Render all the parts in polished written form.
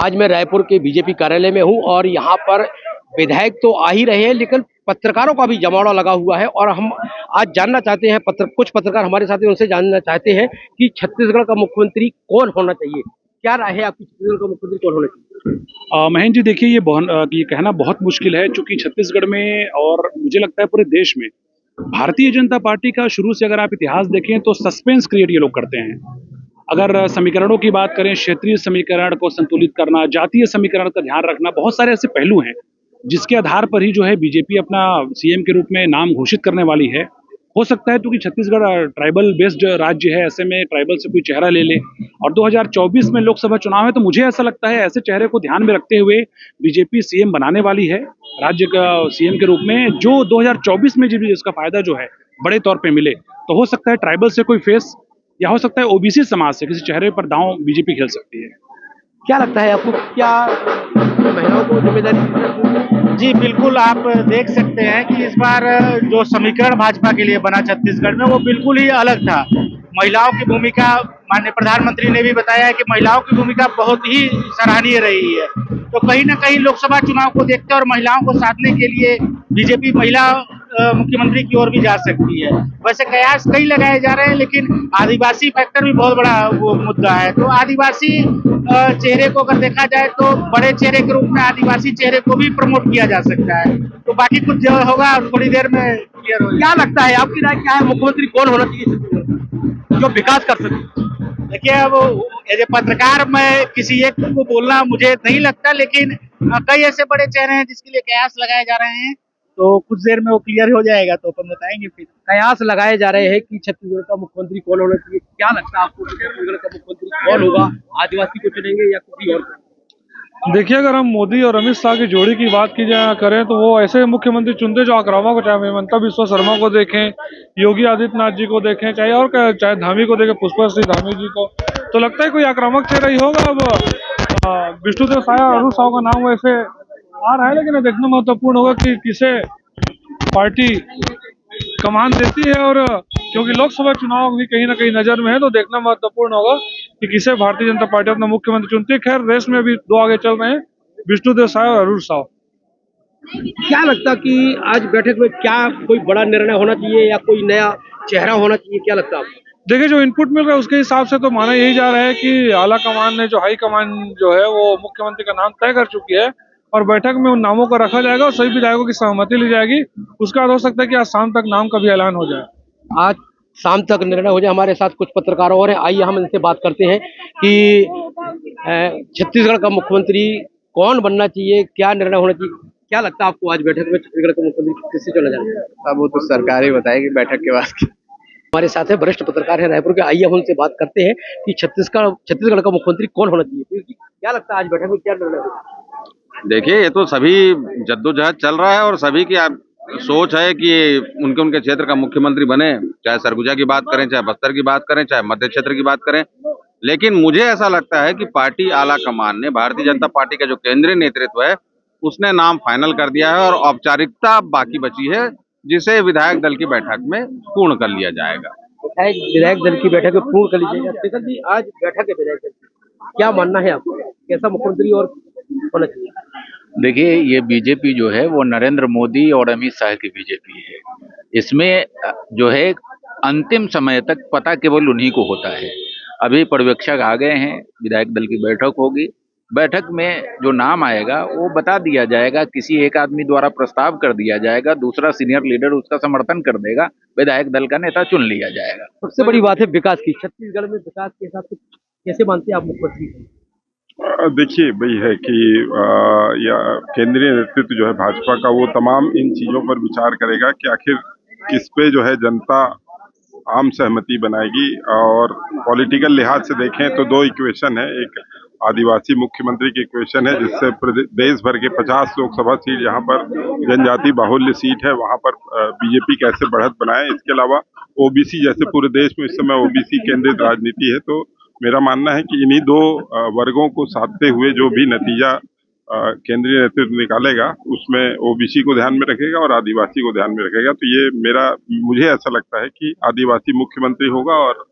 आज मैं रायपुर के बीजेपी कार्यालय में हूं और यहां पर विधायक तो आ ही रहे हैं, लेकिन पत्रकारों का भी जमावड़ा लगा हुआ है। और हम आज जानना चाहते हैं, कुछ पत्रकार हमारे साथ हैं, उनसे जानना चाहते हैं कि छत्तीसगढ़ का मुख्यमंत्री कौन होना चाहिए। क्या राय है आपकी, छत्तीसगढ़ का मुख्यमंत्री कौन होना चाहिए? महेंद्र जी, देखिए ये कहना बहुत मुश्किल है, क्योंकि छत्तीसगढ़ में और मुझे लगता है पूरे देश में भारतीय जनता पार्टी का शुरू से अगर आप इतिहास देखें तो सस्पेंस क्रिएट ये लोग करते हैं। अगर समीकरणों की बात करें, क्षेत्रीय समीकरण को संतुलित करना, जातीय समीकरण का ध्यान रखना, बहुत सारे ऐसे पहलू हैं जिसके आधार पर ही जो है बीजेपी अपना सीएम के रूप में नाम घोषित करने वाली है। हो सकता है क्योंकि छत्तीसगढ़ ट्राइबल बेस्ड राज्य है, ऐसे में ट्राइबल से कोई चेहरा ले ले। और 2024 में लोकसभा चुनाव है, तो मुझे ऐसा लगता है ऐसे चेहरे को ध्यान में रखते हुए बीजेपी सीएम बनाने वाली है, राज्य का सीएम के रूप में, जो 2024 में भी इसका फायदा जो है बड़े तौर पे मिले। तो हो सकता है ट्राइबल से कोई फेस, या हो सकता है ओबीसी समाज से किसी चेहरे पर दांव बीजेपी खेल सकती है। क्या लगता है आपको, क्या महिलाओं को जिम्मेदारी? जी बिल्कुल, आप देख सकते हैं कि इस बार जो समीकरण भाजपा के लिए बना छत्तीसगढ़ में, वो बिल्कुल ही अलग था। महिलाओं की भूमिका, माननीय प्रधानमंत्री ने भी बताया है कि महिलाओं की भूमिका बहुत ही सराहनीय रही है। तो कहीं ना कहीं लोकसभा चुनाव को देखते और महिलाओं को साधने के लिए बीजेपी महिला मुख्यमंत्री की ओर भी जा सकती है। वैसे कयास कई लगाए जा रहे हैं, लेकिन आदिवासी फैक्टर भी बहुत बड़ा वो मुद्दा है। तो आदिवासी चेहरे को अगर देखा जाए तो बड़े चेहरे के रूप में आदिवासी चेहरे को भी प्रमोट किया जा सकता है। तो बाकी कुछ जो होगा थोड़ी देर में क्लियर हो। क्या लगता है, आपकी राय क्या है, मुख्यमंत्री कौन होना चाहिए जो विकास कर सके? देखिए, अब एज ए पत्रकार मैं किसी एक को बोलना मुझे नहीं लगता, लेकिन कई ऐसे बड़े चेहरे हैं जिसके लिए कयास लगाए जा रहे हैं। तो कुछ देर में वो क्लियर हो जाएगा तो अपन बताएंगे। फिर कयास लगाए जा रहे हैं कि छत्तीसगढ़ का मुख्यमंत्री कौन होना चाहिए। क्या लगता है आपको, छत्तीसगढ़ का मुख्यमंत्री कौन होगा? आदिवासी को चुनेंगे या किसी और को? देखिए, अगर हम मोदी और अमित शाह की जोड़ी की बात की जाए करें तो वो ऐसे मुख्यमंत्री चुनते जो आक्रामक हो, चाहे हिमंता बिस्वा शर्मा को देखें, योगी आदित्यनाथ जी को देखें, चाहे धामी को देखें, पुष्पर सिंह धामी जी को, तो लगता है कोई आक्रामक चेहरा ही होगा। अब विष्णुदेव साय और अरुण साव का नाम वैसे आ रहा है, लेकिन देखना महत्वपूर्ण होगा कि किसे पार्टी कमान देती है। और क्योंकि लोकसभा चुनाव भी कहीं ना कहीं नजर में है, तो देखना महत्वपूर्ण होगा कि किसे भारतीय जनता पार्टी अपना मुख्यमंत्री चुनती है। खैर, रेस में अभी दो आगे चल रहे हैं, विष्णुदेव साय और अरुण साव। क्या लगता कि आज बैठक में क्या कोई बड़ा निर्णय होना चाहिए या कोई नया चेहरा होना चाहिए? क्या लगता है आपको? देखिए, जो इनपुट मिल रहा है उसके हिसाब से तो माना यही जा रहा है कि आला कमान ने, जो हाई कमान जो है, वो मुख्यमंत्री का नाम तय कर चुकी है और बैठक में उन नामों को रखा जाएगा और सभी विधायकों की सहमति ली जाएगी। उसका हो सकता है कि आज शाम तक नाम का भी ऐलान हो जाए। आज शाम तक निर्णय हो जाए। हमारे साथ कुछ पत्रकार और हैं, आइए हम इनसे बात करते हैं कि छत्तीसगढ़ का मुख्यमंत्री कौन बनना चाहिए, क्या निर्णय होना चाहिए। क्या लगता है आपको, आज बैठक में छत्तीसगढ़ का मुख्यमंत्री किससे चला जाए? अब वो तो सरकार ही बताएगी बैठक के बाद। हमारे साथ है वरिष्ठ पत्रकार है रायपुर के, आइए हम उनसे बात करते हैं कि छत्तीसगढ़ का मुख्यमंत्री कौन होना चाहिए। क्या लगता है आज बैठक में क्या निर्णय होगा? देखिए, ये तो सभी जद्दोजहद चल रहा है और सभी की सोच है कि उनके उनके क्षेत्र का मुख्यमंत्री बने, चाहे सरगुजा की बात करें, चाहे बस्तर की बात करें, चाहे मध्य क्षेत्र की बात करें। लेकिन मुझे ऐसा लगता है कि पार्टी आला कमान ने, भारतीय जनता पार्टी का जो केंद्रीय नेतृत्व है, उसने नाम फाइनल कर दिया है और औपचारिकता बाकी बची है, जिसे विधायक दल की बैठक में पूर्ण कर लिया जाएगा। विधायक दल की बैठक में पूर्ण कर लीजिएगा। शेखर जी, आज बैठक है विधायक दल, क्या मानना है आपको, कैसा मुख्यमंत्री और होना चाहिए? देखिए, ये बीजेपी जो है वो नरेंद्र मोदी और अमित शाह की बीजेपी है। इसमें जो है अंतिम समय तक पता केवल उन्हीं को होता है। अभी पर्यवेक्षक आ गए हैं, विधायक दल की बैठक होगी, बैठक में जो नाम आएगा वो बता दिया जाएगा, किसी एक आदमी द्वारा प्रस्ताव कर दिया जाएगा, दूसरा सीनियर लीडर उसका समर्थन कर देगा, विधायक दल का नेता चुन लिया जाएगा। सबसे बड़ी बात है विकास की। छत्तीसगढ़ में विकास के हिसाब से कैसे मानते हैं आप मुख्यमंत्री? देखिए, वही है कि या केंद्रीय नेतृत्व जो है भाजपा का, वो तमाम इन चीजों पर विचार करेगा कि आखिर किस पे जो है जनता आम सहमति बनाएगी। और पॉलिटिकल लिहाज से देखें तो दो इक्वेशन है, एक आदिवासी मुख्यमंत्री की इक्वेशन है, जिससे देश भर के 50 लोकसभा सीट जहां पर जनजाति बाहुल्य सीट है वहां पर बीजेपी कैसे बढ़त बनाए। इसके अलावा ओबीसी, जैसे पूरे देश में इस समय ओबीसी केंद्रित राजनीति है, तो मेरा मानना है कि इन्हीं दो वर्गों को साधते हुए जो भी नतीजा केंद्रीय नेतृत्व निकालेगा, उसमें ओबीसी को ध्यान में रखेगा और आदिवासी को ध्यान में रखेगा। तो ये मुझे ऐसा लगता है कि आदिवासी मुख्यमंत्री होगा और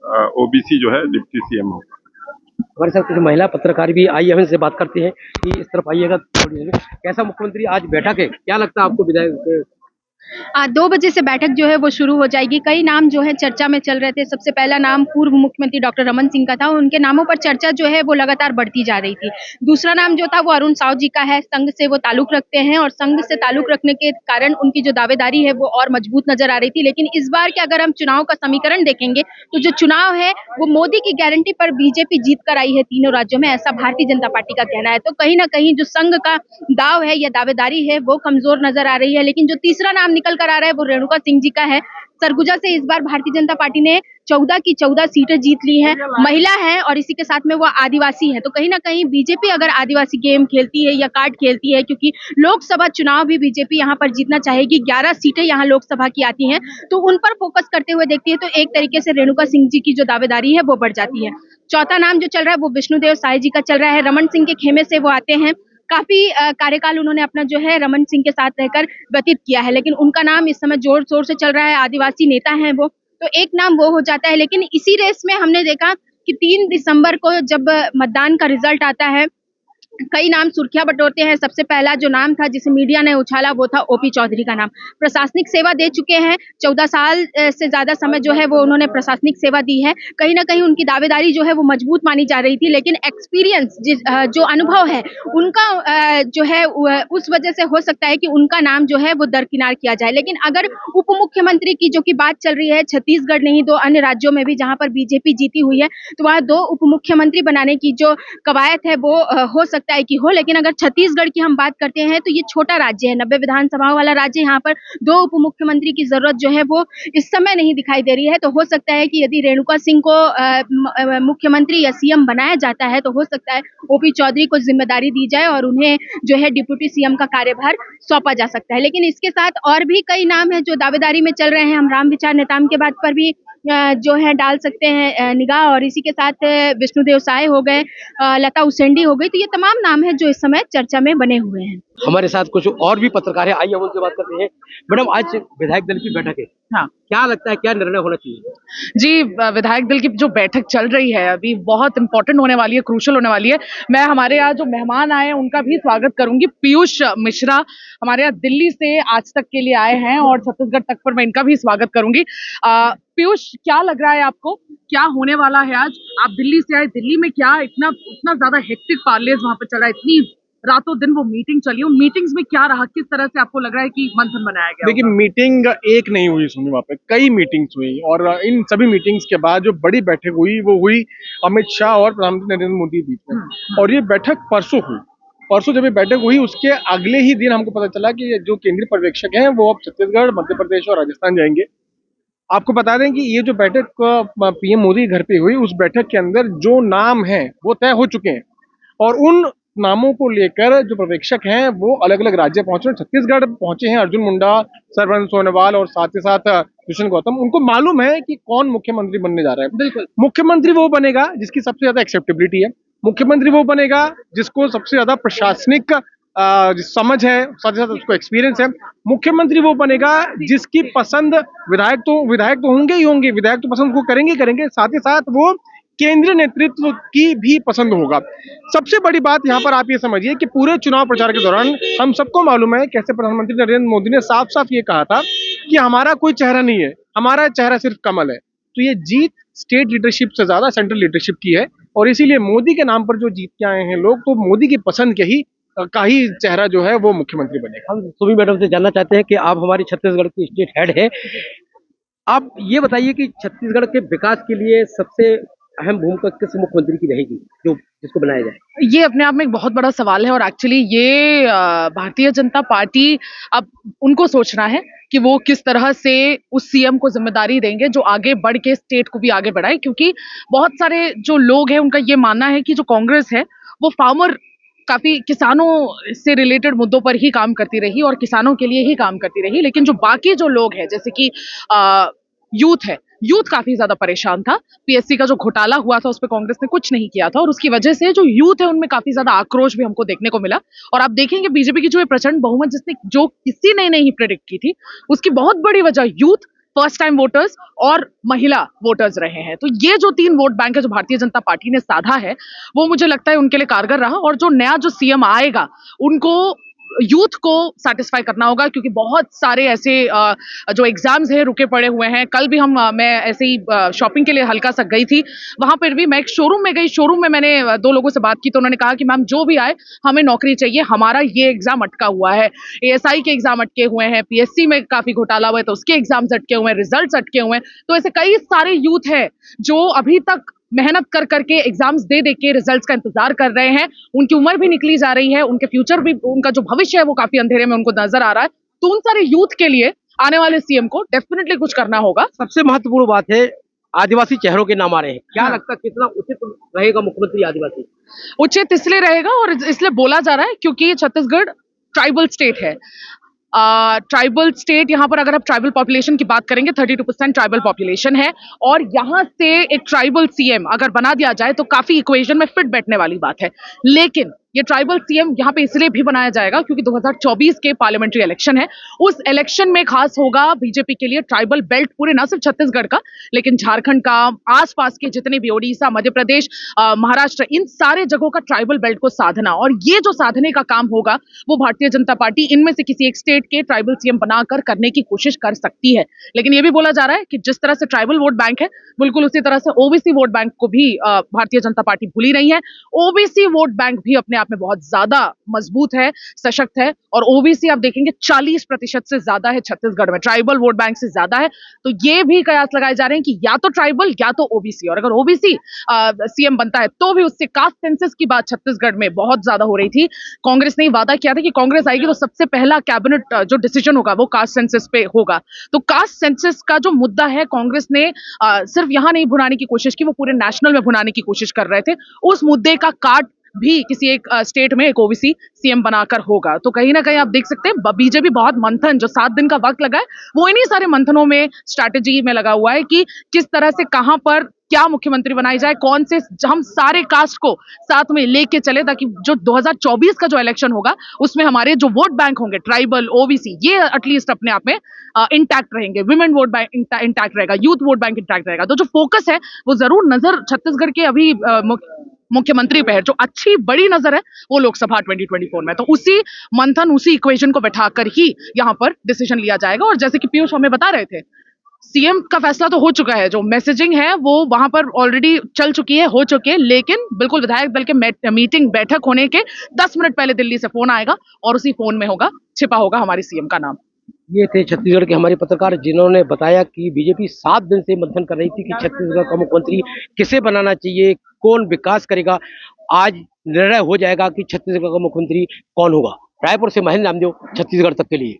ओबीसी जो है डिप्टी सीएम होगा। हमारे साथ कुछ महिला पत्रकार भी आई है, हम इनसे बात करते हैं कि इस तरफ आइएगा थोड़ी देर में। कैसा मुख्यमंत्री आज बैठक है, क्या लगता है आपको विधायक? 2 बजे से बैठक जो है वो शुरू हो जाएगी। कई नाम जो है चर्चा में चल रहे थे। सबसे पहला नाम पूर्व मुख्यमंत्री डॉक्टर रमन सिंह का था। उनके नामों पर चर्चा जो है वो लगातार बढ़ती जा रही थी। दूसरा नाम जो था वो अरुण साव जी का है। संघ से वो ताल्लुक रखते हैं और संघ से ताल्लुक रखने के कारण उनकी जो दावेदारी है वो और मजबूत नजर आ रही थी। लेकिन इस बार के अगर हम चुनाव का समीकरण देखेंगे तो जो चुनाव है वो मोदी की गारंटी पर बीजेपी जीत कर आई है तीनों राज्यों में, ऐसा भारतीय जनता पार्टी का कहना है। तो कहीं ना कहीं जो संघ का दाव है या दावेदारी है वो कमजोर नजर आ रही है। लेकिन जो तीसरा नाम निकल कर आ रहा है वो रेणुका सिंह जी का है। सरगुजा से इस बार भारतीय जनता पार्टी ने 14 की 14 सीटें जीत ली हैं। महिला है और इसी के साथ में वो आदिवासी है। तो कहीं ना कहीं बीजेपी अगर आदिवासी गेम खेलती है या कार्ड खेलती है, क्योंकि लोकसभा चुनाव भी बीजेपी यहाँ पर जीतना चाहेगी, 11 सीटें यहाँ लोकसभा की आती हैं, तो उन पर फोकस करते हुए देखती है तो एक तरीके से रेणुका सिंह जी की जो दावेदारी है वो बढ़ जाती है। चौथा नाम जो चल रहा है वो विष्णुदेव साय जी का चल रहा है। रमन सिंह के खेमे से वो आते हैं। काफी कार्यकाल उन्होंने अपना जो है रमन सिंह के साथ रहकर व्यतीत किया है, लेकिन उनका नाम इस समय जोर शोर से चल रहा है। आदिवासी नेता हैं वो, तो एक नाम वो हो जाता है। लेकिन इसी रेस में हमने देखा कि 3 दिसंबर को जब मतदान का रिजल्ट आता है, कई नाम सुर्खियां बटोरते हैं। सबसे पहला जो नाम था जिसे मीडिया ने उछाला वो था ओपी चौधरी का नाम। प्रशासनिक सेवा दे चुके हैं, 14 साल से ज्यादा समय जो है वो उन्होंने प्रशासनिक सेवा दी है। कहीं ना कहीं उनकी दावेदारी जो है वो मजबूत मानी जा रही थी, लेकिन एक्सपीरियंस जो अनुभव है उनका जो है उस वजह से हो सकता है कि उनका नाम जो है वो दरकिनार किया जाए। लेकिन अगर उप मुख्यमंत्री की जो की बात चल रही है, छत्तीसगढ़ नहीं 2 अन्य राज्यों में भी जहां पर बीजेपी जीती हुई है, तो वहां 2 उप मुख्यमंत्री बनाने की जो कवायद है वो हो सकता है कि हो। लेकिन अगर छत्तीसगढ़ की हम बात करते हैं तो ये छोटा राज्य है, 90 विधानसभाओं वाला राज्य। यहाँ पर 2 उप मुख्यमंत्री की जरूरत जो है वो इस समय नहीं दिखाई दे रही है। तो हो सकता है कि यदि रेणुका सिंह को मुख्यमंत्री या सीएम बनाया जाता है तो हो सकता है ओपी चौधरी को जिम्मेदारी दी जाए और उन्हें जो है डिप्टी सीएम का कार्यभार सौंपा जा सकता है। लेकिन इसके साथ और भी कई नाम है जो दावेदारी में चल रहे हैं। हम राम विचार नेताम के बात पर भी जो है डाल सकते हैं निगाह, और इसी के साथ विष्णुदेव साय हो गए, लता उसेंडी हो गई। तो ये तमाम नाम है जो इस समय चर्चा में बने हुए हैं। हमारे साथ कुछ और भी पत्रकार है, आइए हम उनसे बात करते हैं। मैडम, आज विधायक दल की बैठक है, हाँ, क्या लगता है क्या निर्णय होना चाहिए? जी, विधायक दल की जो बैठक चल रही है अभी बहुत इंपॉर्टेंट होने वाली है, क्रूशल होने वाली है। मैं हमारे यहाँ जो मेहमान आए हैं उनका भी स्वागत करूंगी। पीयूष मिश्रा हमारे यहाँ दिल्ली से आज तक के लिए आए हैं और छत्तीसगढ़ तक पर मैं इनका भी स्वागत करूंगी। पीयूष, क्या लग रहा है आपको, क्या होने वाला है आज? आप दिल्ली से आए, दिल्ली में क्या इतना ज्यादा हेक्टिक पार्लेज वहां पर चला, इतनी रातों दिन वो मीटिंग चली, उन मीटिंग्स में क्या रहा, किस तरह से आपको लग रहा है कि मंथन बनाया गया? देखिए, मीटिंग एक नहीं हुई सुनिए, वहाँ पे कई मीटिंग्स हुई और इन सभी मीटिंग्स के बाद जो बड़ी बैठक हुई वो हुई अमित शाह और प्रधानमंत्री नरेंद्र मोदी के बीच में। और ये बैठक परसों हुई। परसों जब ये बैठक हुई उसके अगले ही दिन हमको पता चला कि जो केंद्रीय पर्यवेक्षक हैं वो अब छत्तीसगढ़, मध्य प्रदेश और राजस्थान जाएंगे। आपको बता दें कि ये जो बैठक पीएम मोदी घर पे हुई, उस बैठक के अंदर जो नाम है वो तय हो चुके हैं और उन नामों को लेकर जो पर्यवेक्षक हैं वो अलग अलग राज्य पहुंचे। छत्तीसगढ़ पहुंचे हैं अर्जुन मुंडा, सर्बानंद सोनोवाल और साथ ही साथ दुष्यंत गौतम। उनको मालूम है कि कौन मुख्यमंत्री बनने जा रहा है। बिल्कुल, मुख्यमंत्री वो बनेगा जिसकी सबसे ज्यादा एक्सेप्टेबिलिटी है। मुख्यमंत्री वो बनेगा जिसको सबसे ज्यादा प्रशासनिक समझ है, साथ ही साथ उसको एक्सपीरियंस है। मुख्यमंत्री वो बनेगा जिसकी पसंद विधायक तो होंगे ही होंगे, विधायक तो पसंद को करेंगे, साथ ही साथ वो केंद्रीय नेतृत्व की भी पसंद होगा। सबसे बड़ी बात यहाँ पर आप ये समझिए कि पूरे चुनाव प्रचार के दौरान हम सबको मालूम है कैसे प्रधानमंत्री नरेंद्र मोदी ने साफ साफ ये कहा था कि हमारा कोई चेहरा नहीं है, हमारा चेहरा सिर्फ कमल है। तो ये जीत स्टेट लीडरशिप से ज्यादा सेंट्रल लीडरशिप की है और इसीलिए मोदी के नाम पर जो जीत के आए हैं लोग, तो मोदी की पसंद के ही का ही चेहरा जो है वो मुख्यमंत्री बनेगा। हम सुमी मैडम से जानना चाहते हैं कि आप हमारी छत्तीसगढ़ की स्टेट हेड है, आप ये बताइए कि छत्तीसगढ़ के विकास के लिए सबसे अहम भूमिका किस मुख्यमंत्री की रहेगी जो जिसको बनाया जाए? ये अपने आप में एक बहुत बड़ा सवाल है और एक्चुअली ये भारतीय जनता पार्टी अब उनको सोचना है कि वो किस तरह से उस सीएम को जिम्मेदारी देंगे जो आगे बढ़ के स्टेट को भी आगे बढ़ाए। क्योंकि बहुत सारे जो लोग हैं उनका ये मानना है कि जो कांग्रेस है वो फार्मर, काफी किसानों से रिलेटेड मुद्दों पर ही काम करती रही और किसानों के लिए ही काम करती रही। लेकिन जो बाकी जो लोग हैं जैसे कि यूथ है, यूथ काफी ज्यादा परेशान था। पीएससी का जो घोटाला हुआ था उस पर कांग्रेस ने कुछ नहीं किया था और उसकी वजह से जो यूथ है उनमें काफी ज्यादा आक्रोश भी हमको देखने को मिला। और आप देखेंगे बीजेपी की जो प्रचंड बहुमत जो किसी ने नहीं प्रेडिक्ट की थी, उसकी बहुत बड़ी वजह यूथ फर्स्ट टाइम वोटर्स और महिला वोटर्स रहे हैं। तो ये जो 3 वोट बैंक है जो भारतीय जनता पार्टी ने साधा है, वो मुझे लगता है उनके लिए कारगर रहा। और जो नया जो सीएम आएगा, उनको यूथ को सेटिस्फाई करना होगा, क्योंकि बहुत सारे ऐसे जो एग्जाम्स हैं रुके पड़े हुए हैं। कल भी मैं ऐसे ही शॉपिंग के लिए हल्का सा गई थी, वहां पर भी मैं एक शोरूम में गई। शोरूम में मैंने 2 लोगों से बात की, तो उन्होंने कहा कि मैम जो भी आए हमें नौकरी चाहिए, हमारा ये एग्जाम अटका हुआ है, एएसआई के एग्जाम अटके हुए हैं, पीएससी में काफी घोटाला हुआ है तो उसके एग्जाम्स अटके हुए हैं, रिजल्ट अटके हुए हैं। तो ऐसे कई सारे यूथ है जो अभी तक मेहनत कर करके एग्जाम्स दे के रिजल्ट्स का इंतजार कर रहे हैं। उनकी उम्र भी निकली जा रही है, उनके फ्यूचर भी, उनका जो भविष्य है वो काफी अंधेरे में उनको नजर आ रहा है। तो उन सारे यूथ के लिए आने वाले सीएम को डेफिनेटली कुछ करना होगा। सबसे महत्वपूर्ण बात है, आदिवासी चेहरों के नाम आ रहे हैं। क्या लगता है कितना उचित रहेगा मुख्यमंत्री आदिवासी? उचित इसलिए रहेगा और इसलिए बोला जा रहा है क्योंकि छत्तीसगढ़ ट्राइबल स्टेट है। ट्राइबल स्टेट, यहाँ पर अगर आप ट्राइबल पॉपुलेशन की बात करेंगे 32% ट्राइबल पॉपुलेशन है, और यहाँ से एक ट्राइबल सीएम अगर बना दिया जाए तो काफी इक्वेशन में फिट बैठने वाली बात है। लेकिन ये ट्राइबल सीएम यहाँ पे इसलिए भी बनाया जाएगा क्योंकि 2024 के पार्लियामेंट्री इलेक्शन है। उस इलेक्शन में खास होगा बीजेपी के लिए ट्राइबल बेल्ट, पूरे ना सिर्फ छत्तीसगढ़ का लेकिन झारखंड का, आसपास के जितने भी, ओडिशा, मध्य प्रदेश, महाराष्ट्र, इन सारे जगहों का ट्राइबल बेल्ट को साधना। और ये जो साधने का काम होगा वो भारतीय जनता पार्टी इनमें से किसी एक स्टेट के ट्राइबल सीएम बनाकर करने की कोशिश कर सकती है। लेकिन ये भी बोला जा रहा है कि जिस तरह से ट्राइबल वोट बैंक है, बिल्कुल उसी तरह से ओबीसी वोट बैंक को भी भारतीय जनता पार्टी भूली नहीं है। ओबीसी वोट बैंक भी अपने आप में बहुत ज्यादा मजबूत है, सशक्त है, और ओबीसी आप देखेंगे 40% से ज्यादा है छत्तीसगढ़ में, ट्राइबल वोट बैंक से ज्यादा है। तो ये भी कयास लगाए जा रहे हैं कि या तो ट्राइबल या तो ओबीसी, और अगर ओबीसी सीएम बनता है तो भी उससे कास्ट सेंसस की बात छत्तीसगढ़ में बहुत ज्यादा हो रही थी। कांग्रेस ने वादा किया था कि कांग्रेस आएगी तो सबसे पहला कैबिनेट जो डिसीजन होगा वो कास्ट सेंसस पे होगा। तो कास्ट सेंसस का जो मुद्दा है, कांग्रेस ने सिर्फ यहां नहीं भुनाने की कोशिश की, वो पूरे नेशनल में भुनाने की कोशिश कर रहे थे। उस मुद्दे का काट भी किसी एक स्टेट में एक ओबीसी सीएम बनाकर होगा। तो कहीं ना कहीं आप देख सकते हैं बीजेपी बहुत मंथन, जो 7 दिन का वक्त लगा है, वो इन्हीं सारे मंथनों में, स्ट्रैटेजी में लगा हुआ है कि किस तरह से कहां पर क्या मुख्यमंत्री बनाई जाए, कौन से हम सारे कास्ट को साथ में लेके चले, ताकि जो 2024 का जो इलेक्शन होगा उसमें हमारे जो वोट बैंक होंगे, ट्राइबल, ओबीसी, ये एटलीस्ट अपने आप में इंटैक्ट रहेंगे, विमेन वोट बैंक इंटैक्ट रहेगा, यूथ वोट बैंक इंटैक्ट रहेगा। तो जो फोकस है वो जरूर नजर छत्तीसगढ़ के अभी मुख्यमंत्री पे है, जो अच्छी बड़ी नजर है वो लोकसभा 2024 में। तो उसी मंथन, उसी इक्वेशन को बैठाकर ही यहाँ पर डिसीजन लिया जाएगा। और जैसे कि पीयूष हमें बता रहे थे, सीएम का फैसला तो हो चुका है, जो मैसेजिंग है वो वहां पर ऑलरेडी चल चुकी है, हो चुके हैं, लेकिन बिल्कुल विधायक दल के मीटिंग, बैठक होने के 10 मिनट पहले दिल्ली से फोन आएगा और उसी फोन में छिपा होगा हमारे सीएम का नाम। ये थे छत्तीसगढ़ के हमारे पत्रकार, जिन्होंने बताया कि बीजेपी 7 दिन से मंथन कर रही थी कि छत्तीसगढ़ का मुख्यमंत्री किसे बनाना चाहिए, कौन विकास करेगा। आज निर्णय हो जाएगा कि छत्तीसगढ़ का मुख्यमंत्री कौन होगा। रायपुर से महेंद्र नामदेव, छत्तीसगढ़ तक के लिए।